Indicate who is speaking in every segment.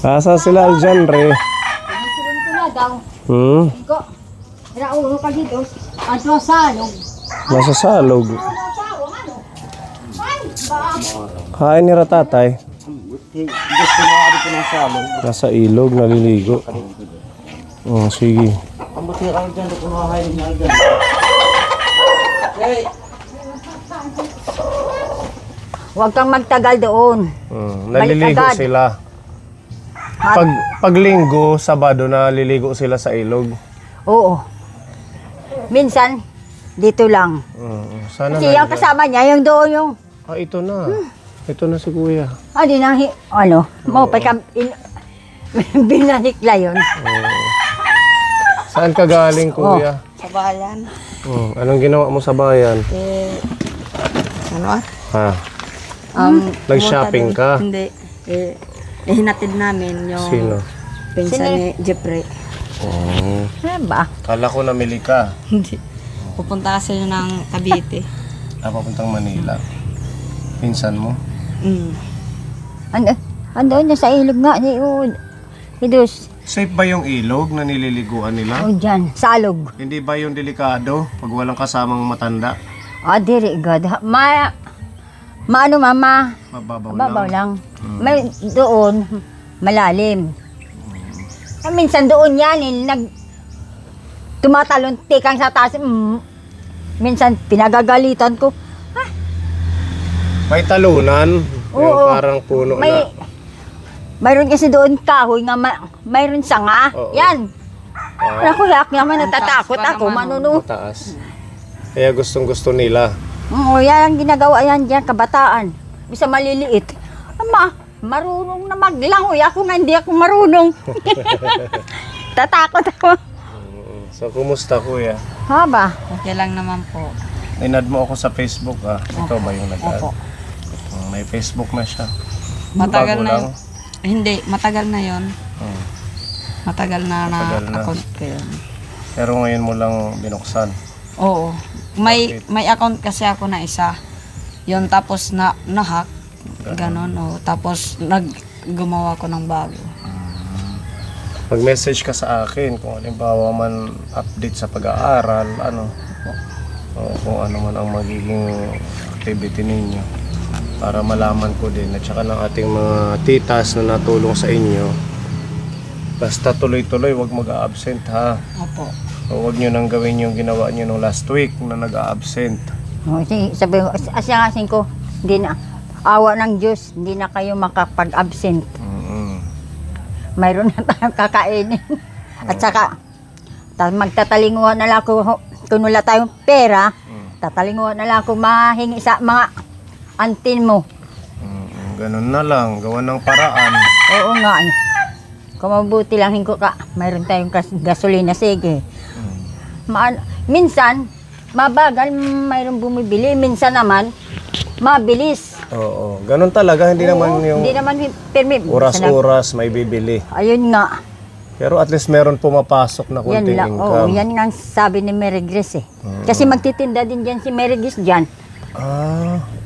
Speaker 1: Asa sila dyan, re?
Speaker 2: Pinisilong ko na daw. Iko. Raulo ka dito. Ato salog.
Speaker 1: Nasa salog. Kain ni Ratatay.
Speaker 3: Gusto mo ari ko ng salong.
Speaker 1: Nasa ilog, naliligo. Sige.
Speaker 3: Ang buti ako dyan, kung makahain niya dyan. Okay.
Speaker 2: Huwag kang magtagal doon.
Speaker 1: Naliligo
Speaker 2: Balik agad.
Speaker 1: sila. Pag linggo, Sabado, naliligo sila sa ilog.
Speaker 2: Oo. Minsan, dito lang.
Speaker 1: Sana
Speaker 2: Kasi yung kasama niya, yung doon yung...
Speaker 1: ito na. Ito na si Kuya.
Speaker 2: Di na, mo pa ka... Binanikla yun.
Speaker 1: Saan ka galing, Kuya?
Speaker 4: Sa bayan.
Speaker 1: Anong ginawa mo sa bayan?
Speaker 4: Ano ah?
Speaker 1: Ha? Nag-shopping ka?
Speaker 4: Hindi. Hinatid namin yung
Speaker 1: Sino?
Speaker 4: pinsan ni Jeffrey.
Speaker 2: Ano ba?
Speaker 1: Kala ko namili ka.
Speaker 4: Hindi. Pupunta kasi yun ng Cavite.
Speaker 1: Papuntang Manila. Pinsan mo?
Speaker 2: Ano na sa ilog nga ni Idus.
Speaker 1: Safe ba yung ilog na nililiguan nila?
Speaker 2: Dyan, salog.
Speaker 1: Hindi ba yung delikado pag walang kasamang matanda?
Speaker 2: Diri, God. Maano, mama?
Speaker 1: Mababaw
Speaker 2: Lang. May doon, malalim. Minsan doon yan, tumatalon, tikang sa taas. Minsan, pinagagalitan ko.
Speaker 1: May talunan? Yung
Speaker 2: Oo.
Speaker 1: parang puno na.
Speaker 2: Mayroon kasi doon kahoy nga, mayroon sanga.
Speaker 1: Oo.
Speaker 2: Yan. Ako, yak naman natatakot ako, manunod.
Speaker 1: Mataas. Kaya gustong gusto nila.
Speaker 2: Yan ang ginagawa yan dyan, kabataan. Bisa maliliit. Marunong na maglangoy. Ako nga, hindi ako marunong. Tatakot ako.
Speaker 1: So, kumusta, Kuya?
Speaker 2: Haba.
Speaker 4: Okay lang naman po.
Speaker 1: Inad mo ako sa Facebook, Ito ba yung nag-add?
Speaker 4: Opo.
Speaker 1: May Facebook na siya.
Speaker 4: Matagal
Speaker 1: Bago
Speaker 4: na
Speaker 1: lang.
Speaker 4: yun. Hindi, matagal na yun. Matagal na
Speaker 1: Matagal na.
Speaker 4: account ko yun.
Speaker 1: Pero ngayon mo lang binuksan.
Speaker 4: Oo. May account kasi ako na isa. Yun, tapos na-hack. Ganon, Tapos gumawa ko ng bago.
Speaker 1: Mag-message ka sa akin kung halimbawa man update sa pag-aaral, o kung ano man ang magiging activity ninyo para malaman ko din at saka ng ating mga titas na natulong sa inyo. Basta tuloy-tuloy, wag mag-a-absent ha.
Speaker 4: Opo.
Speaker 1: O wag nyo nang gawin yung ginawa nyo nung last week na nag-a-absent.
Speaker 2: Sabi ko, asyangasin ko, hindi na. Awa ng Diyos, hindi na kayo makapag-absent. Mayroon na tayong kakainin. At saka, magtatalinguhan na lang ako, kung wala tayong pera, tatalinguhan na lang ako mahingi sa mga antin mo.
Speaker 1: Ganun na lang, gawa ng paraan.
Speaker 2: Oo nga eh. Kung mabuti lang ko ka, mayroon tayong gasolina, sige. Minsan, mabagal, mayroon bumibili. Minsan naman, mabilis.
Speaker 1: Oo, ganun talaga, hindi naman yung
Speaker 2: Hindi naman permit.
Speaker 1: oras-oras may bibili.
Speaker 2: Ayun nga.
Speaker 1: Pero at least meron pumapasok na
Speaker 2: Yan
Speaker 1: kunting
Speaker 2: lang.
Speaker 1: income.
Speaker 2: Yan nga ang sabi ni Mary Grace eh. Kasi magtitinda din dyan si Mary Grace dyan.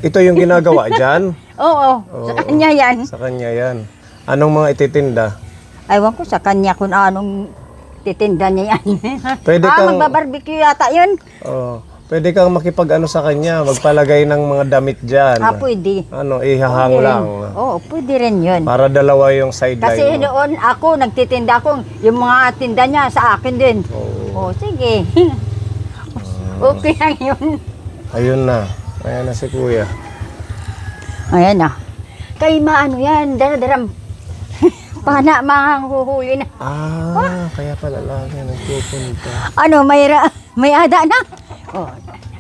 Speaker 1: Ito yung ginagawa dyan?
Speaker 2: Oo, sa kanya yan.
Speaker 1: Sa kanya yan. Anong mga ititinda?
Speaker 2: Aywan ko sa kanya kung anong titinda niya yan.
Speaker 1: Pwede kang-
Speaker 2: magbabarbecue yata yun.
Speaker 1: Pwede kang makipag-ano sa kanya, magpalagay ng mga damit dyan.
Speaker 2: Pwede.
Speaker 1: Ihahang
Speaker 2: Pwede rin.
Speaker 1: lang.
Speaker 2: Oo, pwede rin yun.
Speaker 1: Para dalawa yung sideline
Speaker 2: Kasi
Speaker 1: mo.
Speaker 2: noon ako, nagtitinda ako, yung mga tinda niya sa akin din.
Speaker 1: Oo.
Speaker 2: Sige. Okay lang yun.
Speaker 1: Ayun na. Ayan na si Kuya.
Speaker 2: Ayan na. Kay maano yan, daradaram. Pana, mahuhuli na.
Speaker 1: Kaya pala lagi nagpupunta.
Speaker 2: May ada na.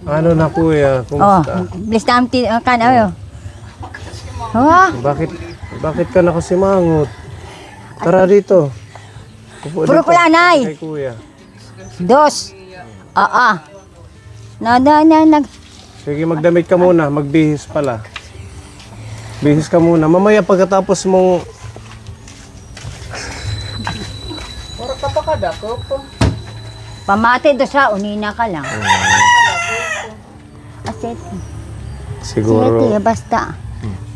Speaker 1: Ano na Kuya? Kumusta?
Speaker 2: Bless na ang kan.
Speaker 1: Bakit ka nakasimangot? Tara dito. Upo
Speaker 2: Puro
Speaker 1: dito.
Speaker 2: pala, Nay.
Speaker 1: Kay Kuya.
Speaker 2: Dos.
Speaker 1: Sige, magdamit ka muna. Magbihis pala. Bihis ka muna. Mamaya pagkatapos mong...
Speaker 2: Pamati do sa unina ka lang. Aset.
Speaker 1: Siguro...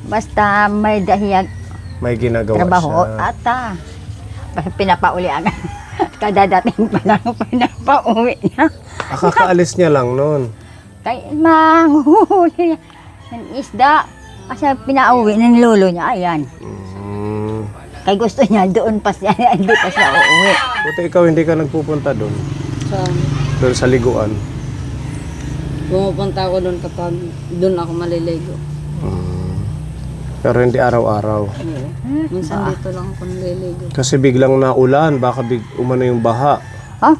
Speaker 2: Basta may dahiyag.
Speaker 1: May ginagawa
Speaker 2: trabaho.
Speaker 1: siya.
Speaker 2: At pinapaulian. Kadadating pa lang pinapauwi niya.
Speaker 1: Kakaalis niya lang noon.
Speaker 2: Kay manghuli ng isda. Kasi pinauwi ng lolo niya. Ayan. Kay gusto niya doon pa siya. Hindi pa siya uuwi.
Speaker 1: Buti ikaw hindi ka nagpupunta doon. Doon sa liguan.
Speaker 4: Pumupunta ako doon kapag doon ako maliligo.
Speaker 1: Pero hindi araw-araw.
Speaker 4: Minsan dito lang ako naliligo.
Speaker 1: Kasi biglang naulan, baka umano yung baha.
Speaker 2: Ha?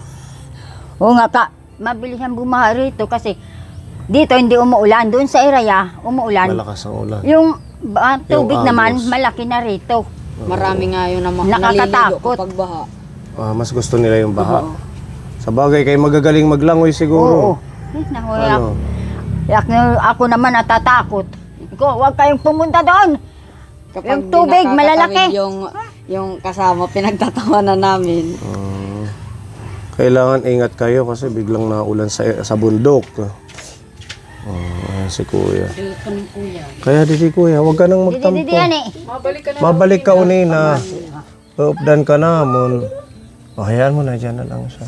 Speaker 2: Oo nga ka. Mabilis ang bumaha rito kasi dito hindi umuulan. Doon sa area, umuulan.
Speaker 1: Malakas ang ulan.
Speaker 2: Yung tubig
Speaker 1: Yung
Speaker 2: naman,
Speaker 1: agos.
Speaker 2: malaki na rito.
Speaker 4: Marami nga yun na naliligo
Speaker 2: Nakakatakot.
Speaker 4: kapag baha.
Speaker 1: Mas gusto nila yung baha. Sa bagay, kayo magagaling maglangoy
Speaker 2: Oo.
Speaker 1: siguro.
Speaker 2: Nahuyak.
Speaker 1: Ano?
Speaker 2: Ako naman natatakot. Huwag kayong pumunta doon.
Speaker 4: Kapag
Speaker 2: Yung tubig,
Speaker 4: di
Speaker 2: malalaki.
Speaker 4: nakakatawid yung kasama, pinagtatawanan namin.
Speaker 1: Kailangan ingat kayo kasi biglang naulan sa bundok. Ayan si kuya. Kaya didi kuya, huwag ka nang
Speaker 2: Didi
Speaker 1: magtampo.
Speaker 2: yan eh.
Speaker 1: Mabalik ka unina. Updan ka na mon. Hayaan mo na, dyan na lang siya.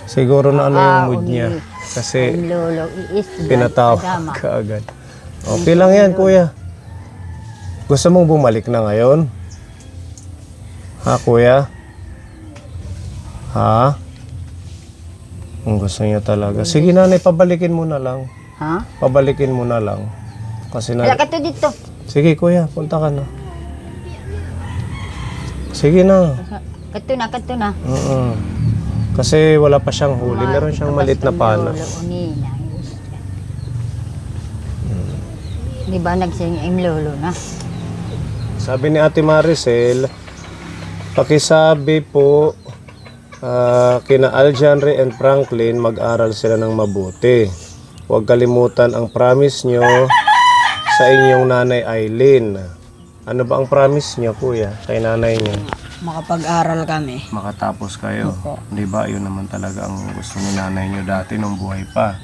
Speaker 1: Siguro na ano yung mood niya. Kasi
Speaker 2: Ang lolo, iisda.
Speaker 1: pinatawag
Speaker 2: Adama.
Speaker 1: ka agad. Okay lang yan, kuya. Gusto mong bumalik na ngayon? Ha, kuya? Ha? Ang gusto niya talaga. Sige, nanay, pabalikin mo na lang.
Speaker 2: Ha?
Speaker 1: Pabalikin mo na lang. Kasi
Speaker 2: Wala
Speaker 1: na...
Speaker 2: ka to dito.
Speaker 1: Sige, kuya, punta ka na. Sige na.
Speaker 2: Kato na.
Speaker 1: Kasi wala pa siyang huli. Meron siyang maliit na pana.
Speaker 2: Lolo, unina. Di ba nagsing ang lolo na?
Speaker 1: Sabi ni Ate Maricel, pakisabi po kina Aljanre and Franklin mag-aral sila ng mabuti. Huwag kalimutan ang promise nyo sa inyong nanay Eileen. Ano ba ang promise nyo, kuya, kay nanay nyo?
Speaker 4: Makapag-aral kami.
Speaker 1: Makatapos kayo. Di ba? Yun naman talaga ang gusto ni nanay nyo dati nung buhay pa.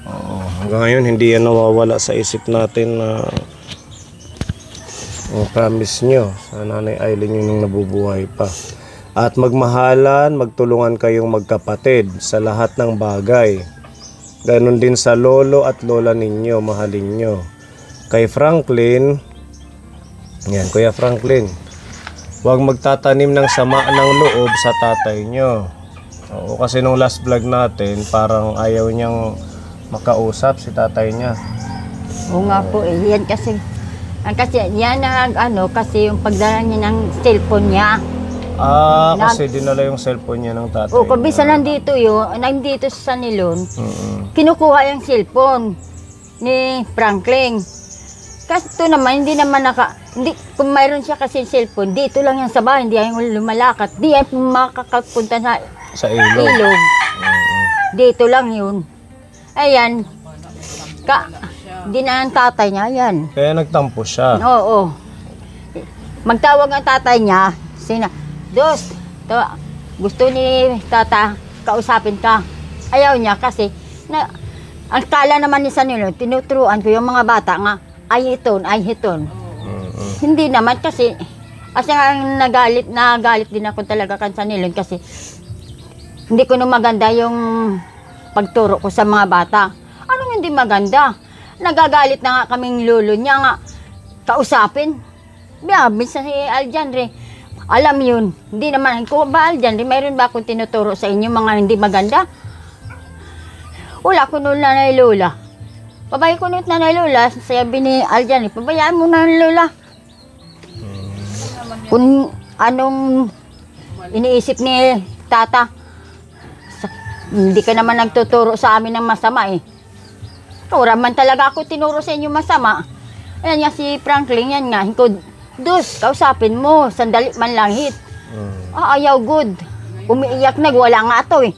Speaker 1: Oo. Hanggang ngayon, hindi yan nawawala sa isip natin na ang promise nyo sa nanay Eileen yung nung nabubuhay pa. At magmahalan, magtulungan kayong magkapatid sa lahat ng bagay. Ganon din sa lolo at lola ninyo, mahalin nyo. Kay Franklin, yan, Kuya Franklin, huwag magtatanim ng sama ng loob sa tatay nyo. Oo, kasi nung last vlog natin, parang ayaw niyang makausap si tatay niya.
Speaker 2: Oo nga po eh. Yan kasi, yan kasi yung pagdala niya ng cellphone niya.
Speaker 1: Kasi dinala yung cellphone niya ng tatay
Speaker 2: O, kabisa
Speaker 1: niya.
Speaker 2: nandito sa Nilon,
Speaker 1: Mm-mm.
Speaker 2: kinukuha yung cellphone ni Franklin. Kasi ito naman, kung mayroon siya kasi cellphone, dito lang yan sa bahay, hindi yan lumalakat. Di yan makakapunta
Speaker 1: Sa ilog.
Speaker 2: ilog. Dito lang yun. Ayan, di na ang tatay niya, ayan.
Speaker 1: Kaya nagtampo siya.
Speaker 2: Oo. Magtawag ang tatay niya, Dos, gusto ni tata, kausapin ka. Ayaw niya kasi, ang kala naman ni Sanilo, tinuturuan ko yung mga bata nga, ay hiton. Hindi naman kasi, nga nagalit din ako talaga kan Sanilo kasi, hindi ko na maganda yung pagturo ko sa mga bata. Anong hindi maganda? Nagagalit na nga kaming lolo niya nga, kausapin. Minsan si Aljanre, alam yun, hindi naman, kung ba Aljanre, mayroon ba akong tinuturo sa inyo mga hindi maganda? Wala ko noon nanay lola. Pabay ko noon nanay lola, sabi ni Aljanre, pabayaan mo na lola. Kung anong iniisip ni tata, hindi ka naman nagtuturo sa amin ng masama eh. Tura man talaga ako tinuro sa inyo masama. Ayan nga si Franklin, yan nga, Dos, kausapin mo, sandali man lang hit. Ayaw good. Umiiyak wala nga ito eh.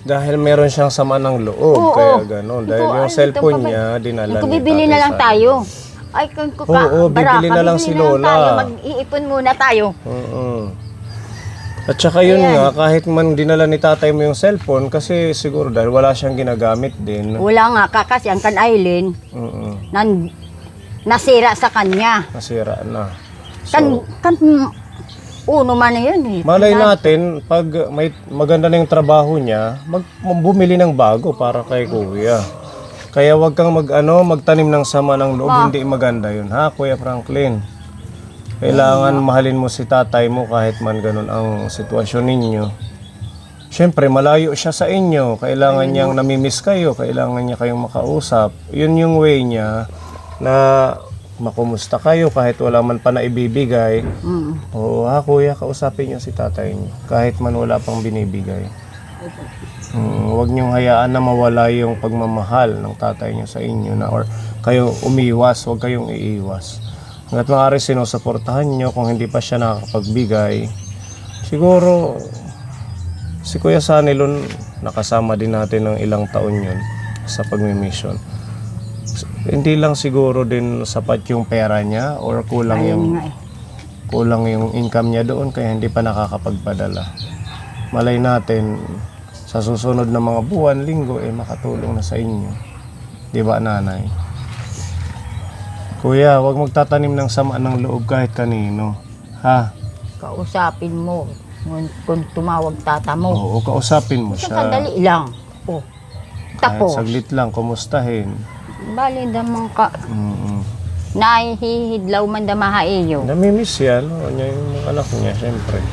Speaker 1: Dahil meron siyang sama ng loob,
Speaker 2: Oo.
Speaker 1: kaya gano'n. Dahil yung cellphone niya, dinala
Speaker 2: Kung
Speaker 1: ni
Speaker 2: bibili
Speaker 1: tatay
Speaker 2: na lang
Speaker 1: sa-
Speaker 2: tayo. Ay, kung
Speaker 1: Oo, bibili na lang si Lola.
Speaker 2: Tayo, mag-iipon muna tayo.
Speaker 1: At saka yun
Speaker 2: Ayan.
Speaker 1: nga, kahit man dinala ni tatay mo yung cellphone, kasi siguro dahil wala siyang ginagamit din.
Speaker 2: Wala nga, kasi ang kan Aileen, nasira sa kanya.
Speaker 1: Nasira na.
Speaker 2: Kan uno man na yun eh.
Speaker 1: Malay natin, pag may maganda na yung trabaho niya, bumili ng bago para kay kuya. Kaya wag kang magtanim ng sama ng loob, hindi maganda yun, ha, Kuya Franklin? Kailangan mahalin mo si tatay mo kahit man ganun ang sitwasyon ninyo. Siyempre, malayo siya sa inyo. Kailangan niyang namimiss kayo, kailangan niya kayong makausap. Yun yung way niya na makumusta kayo kahit wala man pa na ibibigay. Oo, ha, kuya, kausapin niyo si tatay niyo kahit man wala pang binibigay. Huwag niyong hayaan na mawala yung pagmamahal ng tatay niyo sa inyo na or kayo umiwas, huwag kayong iiwas. Hanggat maaari sinusuportahan niyo kung hindi pa siya nakakapagbigay. Siguro si Kuya Sanilon nakasama din natin ng ilang taon yun sa pagmi-mission. Hindi lang siguro din sapat yung pera niya or kulang yung income niya doon kaya hindi pa nakakapagpadala. Malay natin sa susunod na mga buwan, linggo makatulong na sa inyo. 'Di ba, nanay? Kuya, huwag magtatanim ng sama ng loob kahit kanino. Ha?
Speaker 2: Kausapin mo kung tumawag tata mo.
Speaker 1: Oo, kausapin mo
Speaker 2: Sa
Speaker 1: siya.
Speaker 2: sandali lang. Oh.
Speaker 1: Kahit
Speaker 2: Tapos,
Speaker 1: saglit lang, kumustahin.
Speaker 2: bali damang ka. Nahihidlaw man damahaiyo.
Speaker 1: Namimiss yan, yung mga anak niya, syempre.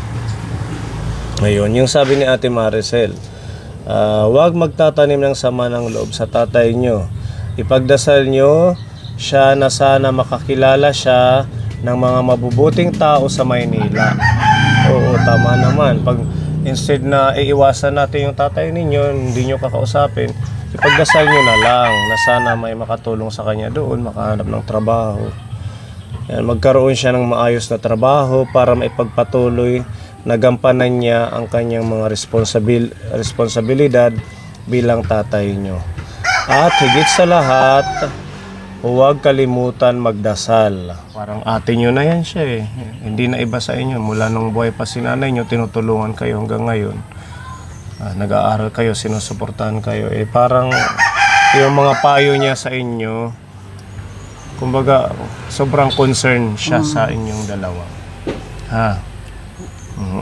Speaker 1: Ngayon, yung sabi ni Ate Maricel, huwag magtatanim ng sama ng loob sa tatay nyo. Ipagdasal nyo siya na sana makakilala siya ng mga mabubuting tao sa Maynila. Oo, tama naman. Pag instead na iiwasan natin yung tatay ninyo, hindi nyo kakausapin, ipagdasal nyo na lang na sana may makatulong sa kanya doon, makahanap ng trabaho. Yan, magkaroon siya ng maayos na trabaho para maipagpatuloy na gampanan niya ang kanyang mga responsibilidad bilang tatay nyo. At higit sa lahat, huwag kalimutan magdasal. Parang ate nyo na yan siya eh. Hindi na iba sa inyo. Mula nung buhay pa si nanay nyo, tinutulungan kayo hanggang ngayon. Nag-aaral kayo, sinusuportahan kayo. Parang yung mga payo niya sa inyo, kumbaga, sobrang concern siya sa inyong dalawa. Ha?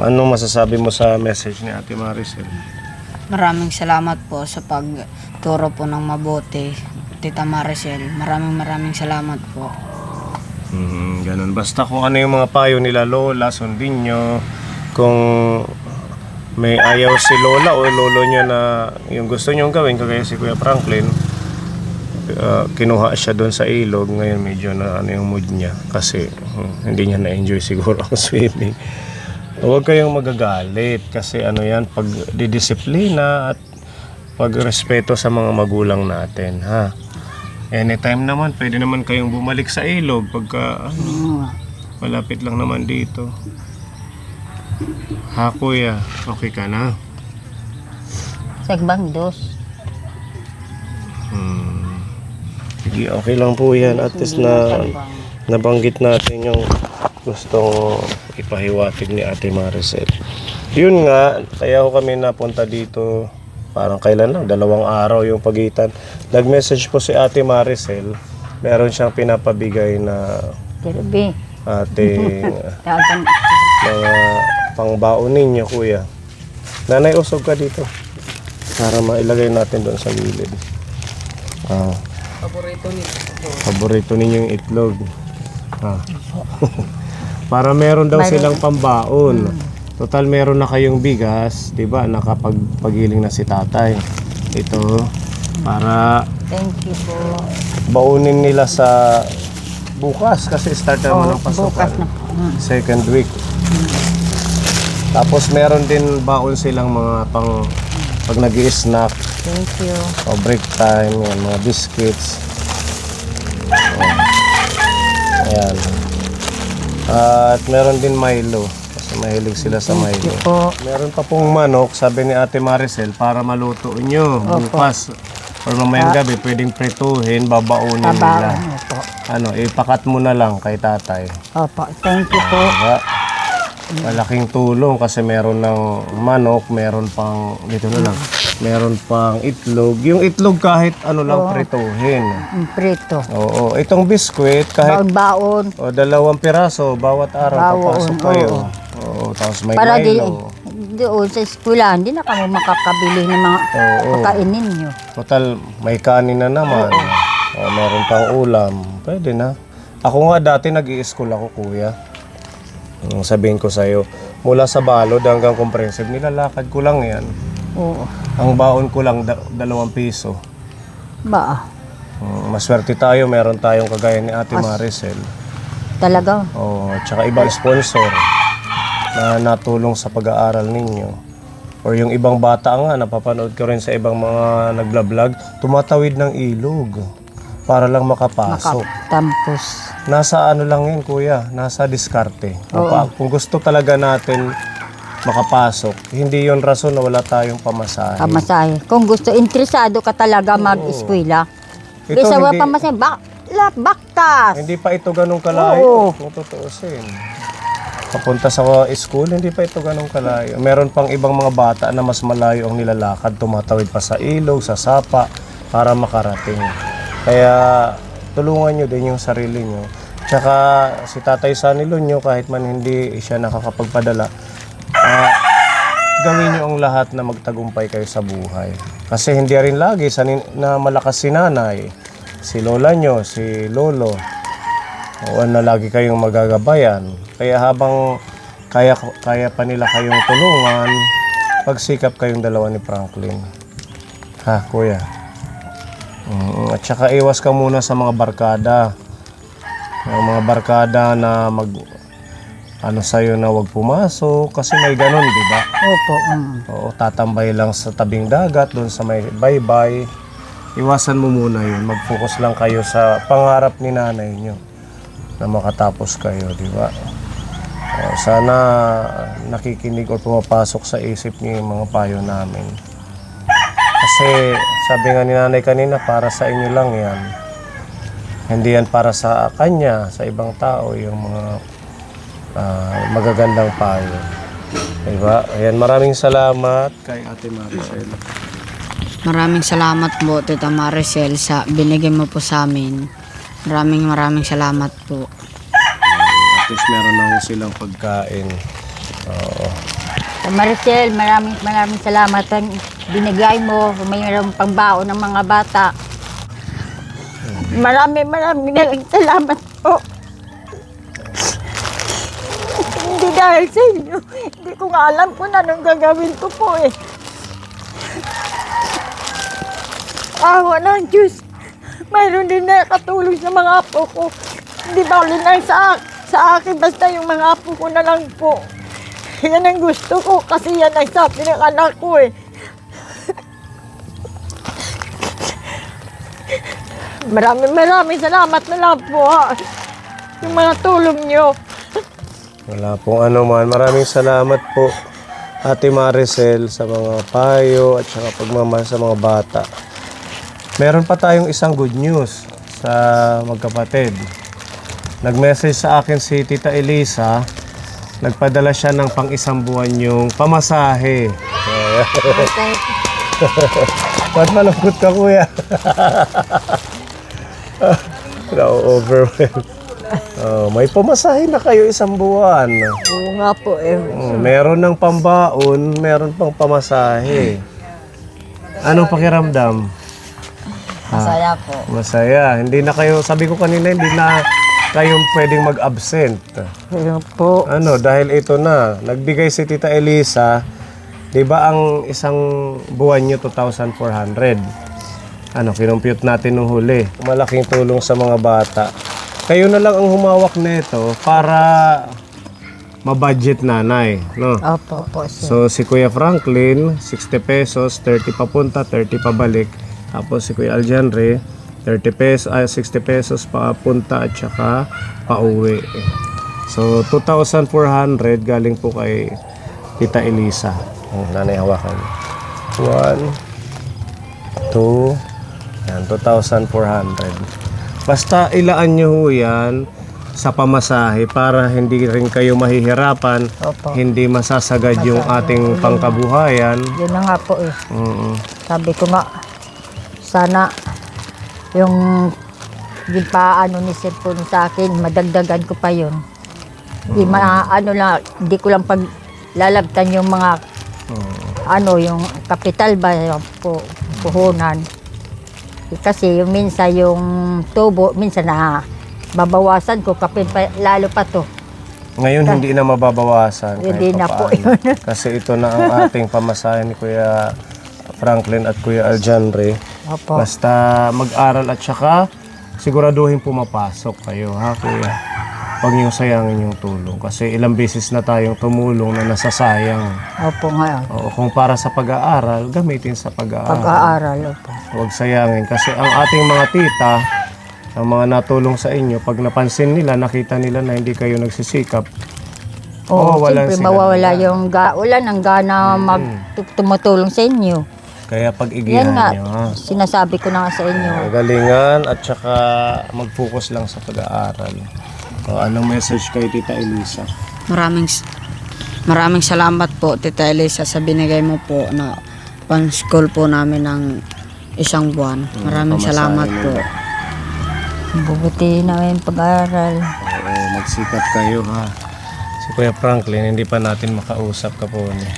Speaker 1: Anong masasabi mo sa message ni Ate Maricel?
Speaker 4: Maraming salamat po sa pagturo po ng mabuti, Tita Maricel. Maraming salamat po.
Speaker 1: Ganun. Basta kung ano yung mga payo nila Lola, sundin nyo. Kung may ayaw si Lola o Lolo nyo na yung gusto nyo gawin, kagaya si Kuya Franklin, kinuha siya doon sa ilog. Ngayon medyo na yung mood niya kasi hindi niya na-enjoy siguro ang swimming. Huwag kayong magagalit kasi yan, pag didisiplina at pagrespeto sa mga magulang natin, ha. Anytime naman, pwede naman kayong bumalik sa ilog pagka malapit lang naman dito. Ha, kuya, okay ka na?
Speaker 2: Sagbang dos.
Speaker 1: Sige, okay lang po yan. At least na nabanggit natin yung gustong ipahiwatig ni Ate Maricel. Yun nga, kaya ako kami napunta dito. Parang kailan lang, 2 araw yung pagitan. Nag-message po si Ate Maricel. Meron siyang pinapabigay na
Speaker 2: Tirubi.
Speaker 1: ating
Speaker 2: Tawagan.
Speaker 1: mga pangbaon ninyo, kuya. Nanay, usog ka dito. Para mailagay natin doon sa gilid. Paborito ninyo yung itlog. Para meron daw silang pambaon. Total meron na kayong bigas, 'di ba? Nakapagpagiling na si tatay. Ito para
Speaker 2: Thank you po.
Speaker 1: baunin nila sa bukas kasi start naman ng pasukan.
Speaker 2: Bukas na.
Speaker 1: Second week. Tapos meron din baon silang mga pang pag nag-i-snack
Speaker 2: Thank you.
Speaker 1: o break time, yan, mga biscuits. Ayan. At meron din Milo. Kasi mahilig sila sa Milo.
Speaker 2: Po.
Speaker 1: Meron pa pong manok, sabi ni Ate Maricel, para maluto nyo bukas or mamayang gabi, pwedeng prituhin, babaunin nila.
Speaker 2: Tabaon po.
Speaker 1: Ipakat mo na lang kay tatay.
Speaker 2: Opo. Thank you po.
Speaker 1: Diba? Malaking tulong kasi meron ng manok, meron pang, dito na lang, Meron pang itlog. Yung itlog kahit ano lang
Speaker 2: Oo.
Speaker 1: prituhin.
Speaker 2: Prito.
Speaker 1: Oo. Itong biskwit kahit
Speaker 2: Baon-baon.
Speaker 1: 2 piraso bawat araw
Speaker 2: Baon,
Speaker 1: papasok kayo.
Speaker 2: oo.
Speaker 1: Oo. Tapos may
Speaker 2: Para
Speaker 1: Milo.
Speaker 2: doon sa eskwela, hindi na kami makakabili ng mga
Speaker 1: Oo.
Speaker 2: pagkainin nyo.
Speaker 1: Total, may kanin na naman. O, meron pang ulam. Pwede na. Ako nga dati nag-i-school ako, kuya. Sabihin ko sa'yo, mula sa balod hanggang comprehensive, nilalakad ko lang yan.
Speaker 2: Oo.
Speaker 1: Ang baon ko lang, 2 piso.
Speaker 2: Ba,
Speaker 1: Maswerte tayo, meron tayong kagaya ni Ate Maricel.
Speaker 2: talaga.
Speaker 1: O, tsaka ibang sponsor na natulong sa pag-aaral ninyo. Or yung ibang bata nga, napapanood ko rin sa ibang mga nagla-vlog, tumatawid ng ilog para lang makapasok.
Speaker 2: Makatampos.
Speaker 1: Nasa ano lang yun, kuya, nasa diskarte. Kung gusto talaga natin makapasok, hindi yun rason na wala tayong pamasahe.
Speaker 2: Pamasahe. Kung gusto, interesado ka talaga mag-eskwela.
Speaker 1: Ito
Speaker 2: Bisa wala
Speaker 1: hindi-
Speaker 2: pamasahe, baktas.
Speaker 1: Hindi pa ito ganun kalayo.
Speaker 2: Oo.
Speaker 1: Kung tutuusin. Papunta sa school, hindi pa ito ganun kalayo. Meron pang ibang mga bata na mas malayo ang nilalakad, tumatawid pa sa ilog, sa sapa, para makarating. Kaya tulungan nyo din yung sarili nyo. Tsaka si Tatay Sanilo nyo, kahit man hindi siya nakakapagpadala, gawin nyo ang lahat na magtagumpay kayo sa buhay. Kasi hindi rin lagi na malakas si nanay, si lola nyo, si lolo. O na lagi kayong magagabayan. Kaya habang kaya pa nila kayong tulungan, pagsikap kayong dalawa ni Franklin. Ha, kuya? At saka iwas ka muna sa mga barkada. Yung mga barkada na sa'yo na wag pumasok kasi may ganun, di ba?
Speaker 2: Opo.
Speaker 1: Oo, tatambay lang sa tabing dagat, doon sa may baybay. Iwasan mo muna yun. Mag-focus lang kayo sa pangarap ni nanay nyo na makatapos kayo, di ba? Sana nakikinig o pumapasok sa isip niyo yung mga payo namin. Kasi sabi nga ni nanay kanina, para sa inyo lang yan. Hindi yan para sa kanya, sa ibang tao, yung mga magagandang payo. Diba? Ayan, maraming salamat kay Ate Maricel.
Speaker 4: Maraming salamat po, Tita Maricel, sa binigay mo po sa amin. Maraming salamat po.
Speaker 1: At least meron na silang pagkain. Oo.
Speaker 2: Maricel, maraming salamat. Ang binigay mo, mayroong pangbaon ng mga bata. Maraming salamat po. Hindi dahil sa inyo. Hindi ko nga alam kung anong gagawin ko po eh. Awa ng Diyos. Mayroon din na katulong sa mga apo ko. Hindi bali na sa akin, basta yung mga apo ko na lang po. Yan ang gusto ko kasi yan ang sabi ng anak ko eh. Maraming salamat na lang po ha. Yung mga tulong nyo.
Speaker 1: Wala pong ano man. Maraming salamat po, Ate Maricel, sa mga payo at saka pagmamahal sa mga bata. Meron pa tayong isang good news sa magkapatid. Nag-message sa akin si Tita Elisa. Nagpadala siya ng pang-1 buwan yung pamasahe. Ba't malungkot ka, kuya? Na-overwhelmed. May pamasahe na kayo 1 buwan.
Speaker 2: Oo nga po eh.
Speaker 1: Meron ng pambaon, meron pang pamasahe. Anong pakiramdam?
Speaker 4: Masaya po.
Speaker 1: Masaya. Hindi na kayo, sabi ko kanina, hindi na kayong pwedeng mag-absent.
Speaker 2: Ayun po.
Speaker 1: Dahil ito na, nagbigay si Tita Elisa, di ba ang 1 buwan nyo, 2,400. Kinumpute natin nung huli. Malaking tulong sa mga bata. Kayo na lang ang humawak nito para ma-budget nanay, no?
Speaker 2: Opo po sir.
Speaker 1: So si Kuya Franklin, 60 pesos, 30 papunta, 30 pabalik. Tapos si Kuya Aljanre, 30 pesos, 60 pesos papunta at saka pauwi. So 2,400 galing po kay Tita Elisa. Nanay hawakan. 1, 2, yan, 2,400. Basta ilaan nyo ho yan sa pamasahe para hindi rin kayo mahihirapan,
Speaker 2: Opo.
Speaker 1: hindi masasagad yung ating pangkabuhayan.
Speaker 2: Yun na nga po eh.
Speaker 1: Mm.
Speaker 2: Sabi ko nga, sana yung di pa ano ni cellphone sa akin, madagdagan ko pa yun. Di hindi ko lang paglalagtan yung mga yung kapital ba yung puhunan. Kasi yung minsan yung tubo, minsan na babawasan ko, lalo pa to.
Speaker 1: Ngayon hindi na mababawasan.
Speaker 2: Hindi
Speaker 1: kahit
Speaker 2: na po
Speaker 1: papaano.
Speaker 2: yun.
Speaker 1: Kasi ito na ang ating pamasahe ni Kuya Franklin at Kuya Aljanre.
Speaker 2: Opo.
Speaker 1: Basta mag-aral at saka siguraduhin pumapasok kayo, ha Kuya? Huwag niyong sayangin yung tulong. Kasi ilang beses na tayong tumulong na nasasayang.
Speaker 2: Opo nga.
Speaker 1: Oo, kung para sa pag-aaral, gamitin sa pag-aaral.
Speaker 2: Pag-aaral. Opo.
Speaker 1: Huwag sayangin. Kasi ang ating mga tita, ang mga natulong sa inyo, pag napansin nila, nakita nila na hindi kayo nagsisikap,
Speaker 2: Oo,
Speaker 1: mawawalan
Speaker 2: siyempre
Speaker 1: sila
Speaker 2: mawawala
Speaker 1: ng-
Speaker 2: yung ulan ng gana tumutulong sa inyo.
Speaker 1: Kaya
Speaker 2: Yan
Speaker 1: pag-igihan
Speaker 2: nga,
Speaker 1: nyo, ha?
Speaker 2: sinasabi ko na nga sa inyo.
Speaker 1: Galingan at saka mag-focus lang sa pag-aaral. O, anong message kay Tita Elisa?
Speaker 4: Maraming salamat po, Tita Elisa, sa binigay mo po na pang-school po namin ng isang buwan. Maraming
Speaker 1: pamasahe
Speaker 4: salamat
Speaker 1: mo
Speaker 4: po.
Speaker 1: ba?
Speaker 2: Bubuti na yung pag-aaral.
Speaker 1: Oo, magsikap kayo, ha? Si Kuya Franklin, hindi pa natin makausap ka po niya.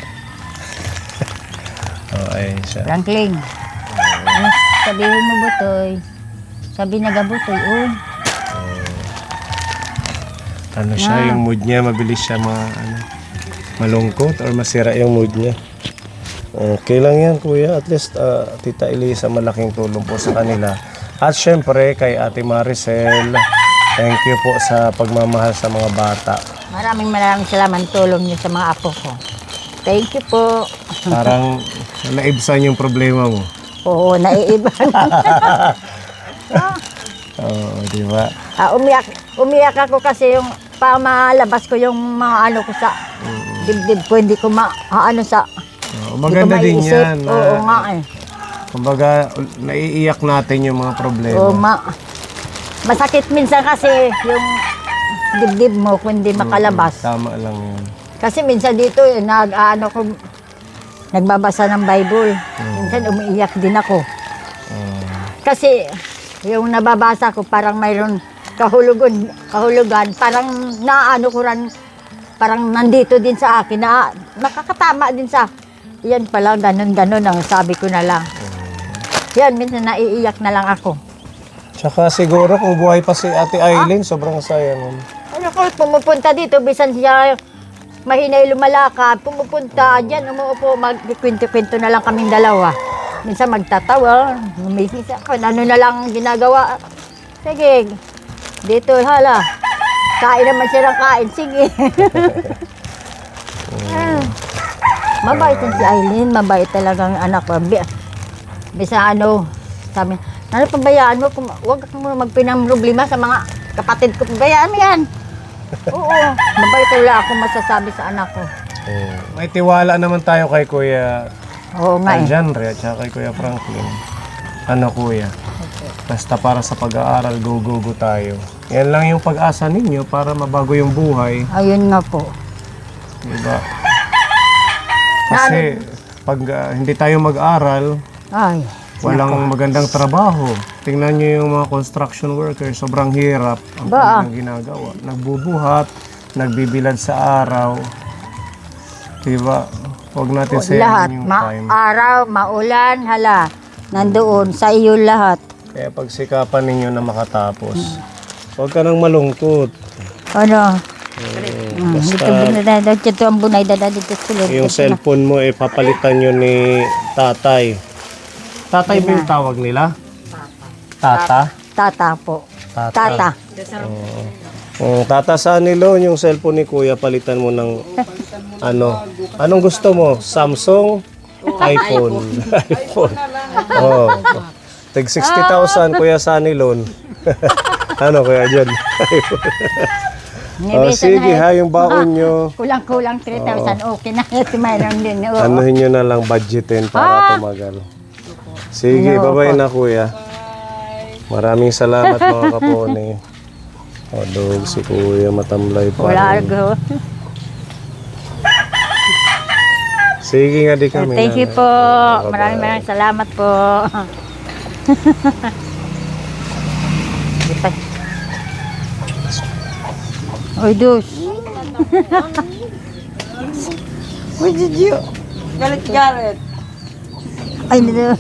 Speaker 1: Ayun siya.
Speaker 2: Franklin, ano sabihin mo, Butoy? Sabi na Butoy,
Speaker 1: Ano siya, yung mood niya, mabilis siya malungkot or masira yung mood niya. Okay lang yan, Kuya. At least, Tita Elisa, malaking tulong po sa kanila. At syempre, kay Ate Maricel, thank you po sa pagmamahal sa mga bata.
Speaker 2: Maraming salamat tulong niyo sa mga apo ko. Thank you po.
Speaker 1: Parang naibsan yung problema mo.
Speaker 2: Oo, naiiba.
Speaker 1: Oo, di ba?
Speaker 2: Umiyak ako kasi yung pamalabas ko yung mga ano ko sa dibdib ko, hindi ko sa
Speaker 1: Maganda din
Speaker 2: maiisip.
Speaker 1: yan.
Speaker 2: Oo nga eh.
Speaker 1: Kumbaga, naiiyak natin yung mga problema.
Speaker 2: Oo, masakit minsan kasi yung dibdib mo kung hindi makalabas.
Speaker 1: Tama lang yun.
Speaker 2: Kasi minsan dito, nagbabasa ng Bible. Minsan umiiyak din ako. Kasi yung nababasa ko, parang mayroon kahulugan, parang parang nandito din sa akin, na nakakatama din sa, yan pala, ganun ang sabi ko na lang. Yan, minsan naiiyak na lang ako.
Speaker 1: Tsaka siguro kung buhay pa si Ate Aileen, sobrang saya nun.
Speaker 2: Ano ko, pumupunta dito, bisan siya mahinay lumalakad, pumupunta dyan, umuupo, magkwento-kwento na lang kaming dalawa. Minsan magtatawa, humisisa ako, ano na lang ginagawa. Sige, dito, hala, kain naman siya ng kain, sige. Mabait yan si Aileen, mabait talagang anak ko. Bisa sabi, pabayaan mo, huwag kang magpinamroblema sa mga kapatid ko, pabayaan mo yan. Oo, mabait wala ako masasabi sa anak ko.
Speaker 1: May tiwala naman tayo kay Kuya
Speaker 2: Oo nga eh.
Speaker 1: Aljanre at saka kay Kuya Franklin. Ano Kuya? Basta para sa pag-aaral, go tayo. Yan lang yung pag-asa ninyo para mabago yung buhay.
Speaker 2: Ayun nga po.
Speaker 1: Diba? Kasi pag hindi tayo mag-aral,
Speaker 2: Ay,
Speaker 1: walang magandang trabaho. Tingnan nyo yung mga construction workers, sobrang hirap ang
Speaker 2: Ba?
Speaker 1: kanilang ginagawa. Nagbubuhat, nagbibilad sa araw. Diba? Huwag natin
Speaker 2: lahat,
Speaker 1: sayangin yung time.
Speaker 2: araw, maulan, hala, nandoon sa iyo lahat.
Speaker 1: Kaya pagsikapan ninyo na makatapos. Huwag ka nang malungkot.
Speaker 2: Ano?
Speaker 1: Basta
Speaker 2: Dito ang bunay dito sa
Speaker 1: yung cellphone mo, papalitan nyo ni tatay. Tatay ba yung tawag nila? Tata?
Speaker 2: Tata po.
Speaker 1: Tata.
Speaker 2: Tata.
Speaker 1: Tata Sanilon, yung cellphone ni Kuya, palitan mo ng anong gusto mo? Samsung? iPhone. iPhone. Oh. Tig 60,000 Kuya Sanilon. Ano Kuya John? Sige ha, yung baon nyo.
Speaker 2: Kulang-kulang 3,000. Okay na. Mayroon din. Oo.
Speaker 1: Anuhin nyo na lang budgetin para tumagal. Sige, bye-bye na Kuya. Maraming salamat mga kapone. Dog si Kuya matamlay pa.
Speaker 2: Wala go.
Speaker 1: Sige nga di kami.
Speaker 2: Thank you
Speaker 1: nanay.
Speaker 2: po.
Speaker 1: Bye-bye.
Speaker 2: Maraming salamat po. Oy, Dus.
Speaker 4: Uy, did you? Galit-galit.
Speaker 2: Ay, nito.